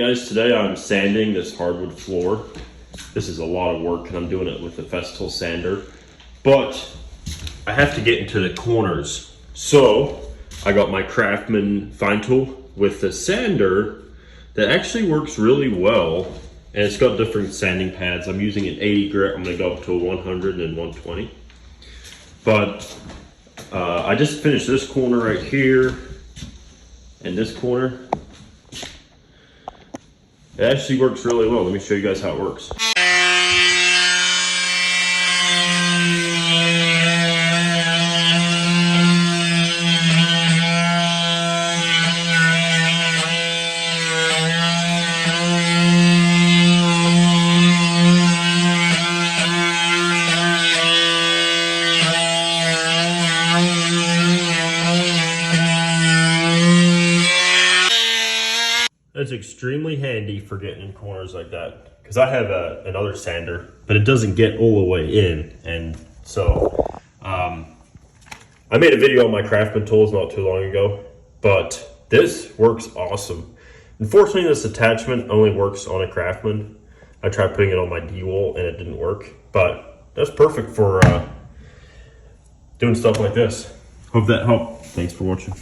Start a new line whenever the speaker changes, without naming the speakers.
guys, today I'm sanding this hardwood floor. This is a lot of work and I'm doing it with the Festool sander, but I have to get into the corners. So I got my Craftsman fine tool with the sander that actually works really well, and it's got different sanding pads. I'm using an 80 grit. I'm gonna go up to a 100 and 120. But I just finished this corner right here and this corner. It actually works really well. Let me show you guys how it works. It's extremely handy for getting in corners like that, because I have another sander, but it doesn't get all the way in. And so I made a video on my Craftsman tools not too long ago, but this works awesome. Unfortunately, this attachment only works on a Craftsman. I tried putting it on my D-Wall and it didn't work, but that's perfect for doing stuff like this. Hope that helped. Thanks for watching.